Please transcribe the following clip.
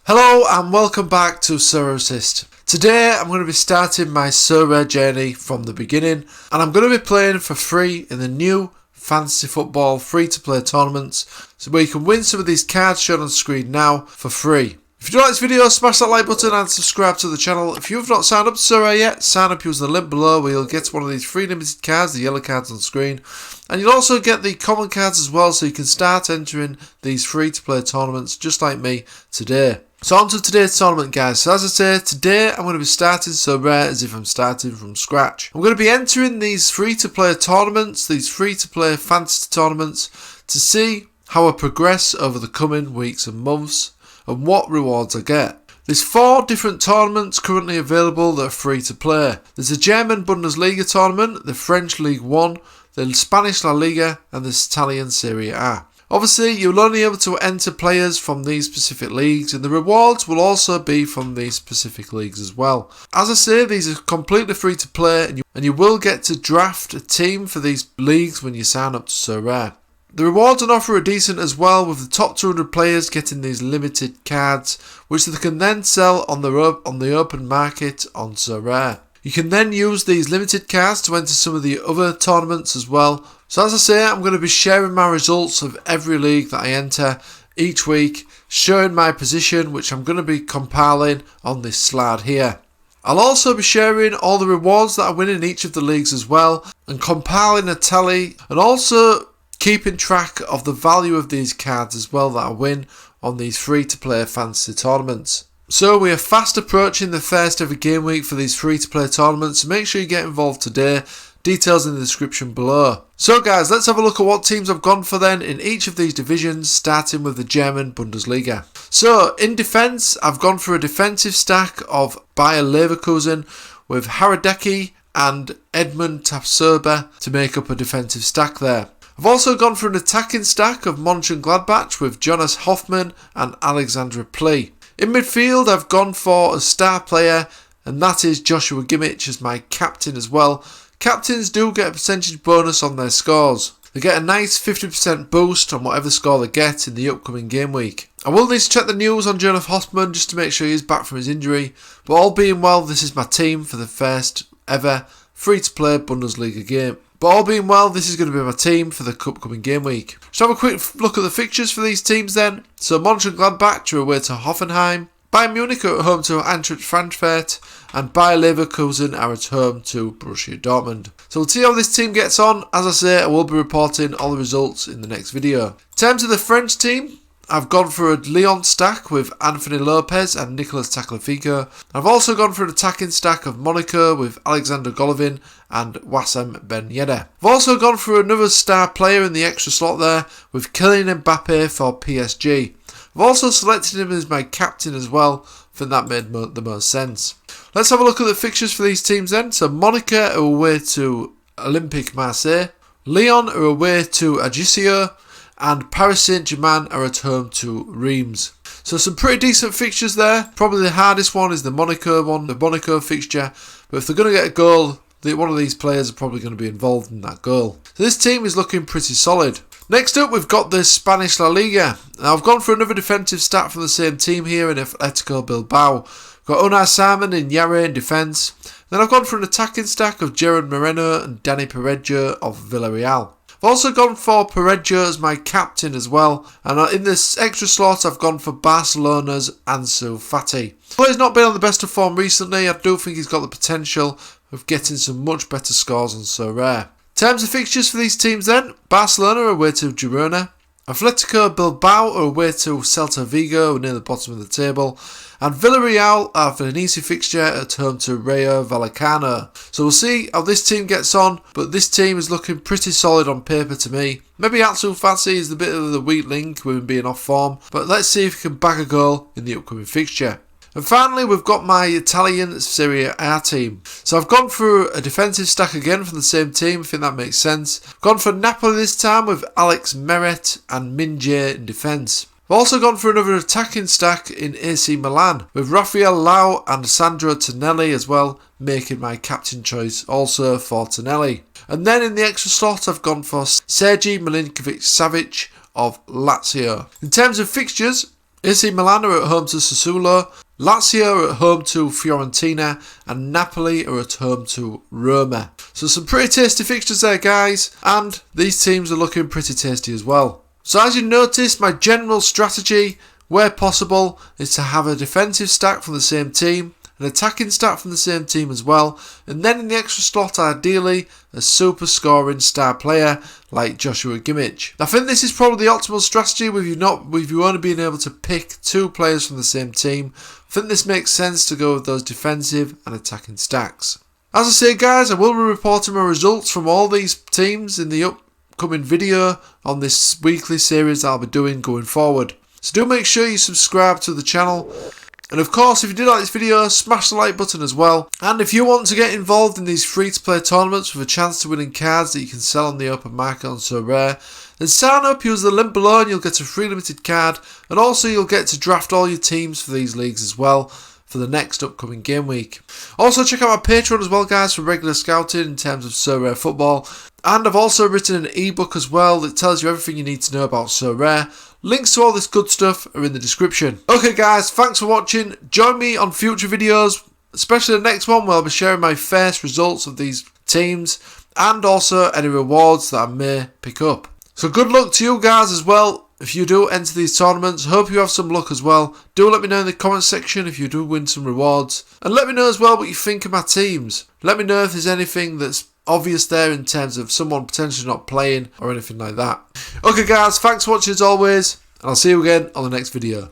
Hello and welcome back to Sorare. Today I'm going to be starting my Sorare journey from the beginning, and I'm going to be playing for free in the new fantasy football free-to-play tournaments, so where you can win some of these cards shown on screen now for free. If you do like this video, smash that like button and subscribe to the channel. If you have not signed up to Sorare yet, sign up using the link below where you'll get one of these free limited cards, the yellow cards on screen. And you'll also get the common cards as well, so you can start entering these free-to-play tournaments just like me today. So on to today's tournament, guys. So as I say, today I'm going to be starting Sorare as if I'm starting from scratch. I'm going to be entering these free-to-play tournaments, these free-to-play fantasy tournaments, to see how I progress over the coming weeks and months and what rewards I get. There's 4 different tournaments currently available that are free to play. There's the German Bundesliga tournament, the French League 1, the Spanish La Liga and the Italian Serie A. Obviously, you'll only be able to enter players from these specific leagues, and the rewards will also be from these specific leagues as well. As I say, these are completely free to play, and you will get to draft a team for these leagues when you sign up to Sorare. The rewards on offer are decent as well, with the top 200 players getting these limited cards, which they can then sell on the open market on Sorare. You can then use these limited cards to enter some of the other tournaments as well. So as I say, I'm going to be sharing my results of every league that I enter each week, showing my position, which I'm going to be compiling on this slide here. I'll also be sharing all the rewards that I win in each of the leagues as well, and compiling a tally, and also keeping track of the value of these cards as well that I win on these free-to-play fantasy tournaments. So we are fast approaching the first ever game week for these free-to-play tournaments, so make sure you get involved today. Details in the description below. So guys, let's have a look at what teams I've gone for then in each of these divisions, starting with the German Bundesliga. So in defence, I've gone for a defensive stack of Bayer Leverkusen with Haradecki and Edmund Tapsoba to make up a defensive stack there. I've also gone for an attacking stack of Mönchengladbach with Jonas Hoffmann and Alexandra Plee. In midfield, I've gone for a star player, and that is Joshua Kimmich as my captain as well. Captains do get a percentage bonus on their scores. They get a nice 50% boost on whatever score they get in the upcoming game week. I will need to check the news on Jonas Hoffmann just to make sure he is back from his injury, but all being well, this is my team for the first ever free-to-play Bundesliga game. But all being well, this is going to be my team for the upcoming game week. Let's have a quick look at the fixtures for these teams then. So Mönchengladbach are away to Hoffenheim, Bayern Munich are at home to Eintracht Frankfurt, and Bayer Leverkusen are at home to Borussia Dortmund. So we'll see how this team gets on. As I say, I will be reporting all the results in the next video. In terms of the French team, I've gone for a Lyon stack with Anthony Lopez and Nicolas Tagliafico. I've also gone for an attacking stack of Monaco with Alexander Golovin and Wissam Ben Yedder. I've also gone for another star player in the extra slot there with Kylian Mbappe for PSG. I've also selected him as my captain as well. I think that made the most sense. Let's have a look at the fixtures for these teams then. So Monaco are away to Olympique Marseille, Lyon are away to Ajaccio, and Paris Saint-Germain are at home to Reims. So some pretty decent fixtures there. Probably the hardest one is the Monaco one, the Monaco fixture. But if they're going to get a goal, one of these players are probably going to be involved in that goal. So this team is looking pretty solid. Next up, we've got the Spanish La Liga. Now, I've gone for another defensive stat from the same team here in Atletico Bilbao. We've got Unai Simon and Yare in defence. Then I've gone for an attacking stack of Gerard Moreno and Dani Parejo of Villarreal. I've also gone for Parejo as my captain as well, and in this extra slot I've gone for Barcelona's Ansu Fati. Though he's not been on the best of form recently, I do think he's got the potential of getting some much better scores on Sorare. In terms of fixtures for these teams then, Barcelona are away to Girona, Atletico Bilbao are away to Celta Vigo near the bottom of the table, and Villarreal have an easy fixture at home to Rayo Vallecano. So we'll see how this team gets on, but this team is looking pretty solid on paper to me. Maybe Ansu Fati is a bit of the weak link with him being off form, but let's see if he can bag a goal in the upcoming fixture. And finally, we've got my Italian Serie A team. So I've gone for a defensive stack again from the same team. I think that makes sense. I've gone for Napoli this time with Alex Meret and Minje in defence. I've also gone for another attacking stack in AC Milan with Rafael Lau and Sandro Tonelli as well, making my captain choice also for Tonelli. And then in the extra slot, I've gone for Sergej Milinkovic-Savic of Lazio. In terms of fixtures, AC Milan are at home to Sassuolo, Lazio are at home to Fiorentina, and Napoli are at home to Roma. So some pretty tasty fixtures there, guys, and these teams are looking pretty tasty as well. So as you notice, my general strategy, where possible, is to have a defensive stack from the same team, an attacking stack from the same team as well, and then in the extra slot, ideally, a super scoring star player like Joshua Kimmich. I think this is probably the optimal strategy with you only being able to pick 2 players from the same team. I think this makes sense to go with those defensive and attacking stacks. As I say, guys, I will be reporting my results from all these teams in the upcoming video on this weekly series that I'll be doing going forward. So do make sure you subscribe to the channel. And of course, if you did like this video, smash the like button as well. And if you want to get involved in these free-to-play tournaments with a chance to winning cards that you can sell on the open market on Sorare, then sign up, use the link below and you'll get a free limited card. And also you'll get to draft all your teams for these leagues as well for the next upcoming game week. Also check out my Patreon as well, guys, for regular scouting in terms of Sorare football. And I've also written an ebook as well that tells you everything you need to know about Sorare. Links to all this good stuff are in the description. Okay guys, thanks for watching. Join me on future videos, especially the next one where I'll be sharing my first results of these teams and also any rewards that I may pick up. So good luck to you guys as well if you do enter these tournaments. Hope you have some luck as well. Do let me know in the comment section if you do win some rewards. And let me know as well what you think of my teams. Let me know if there's anything that's obvious there in terms of someone potentially not playing or anything like that. Okay guys, thanks for watching as always, and I'll see you again on the next video.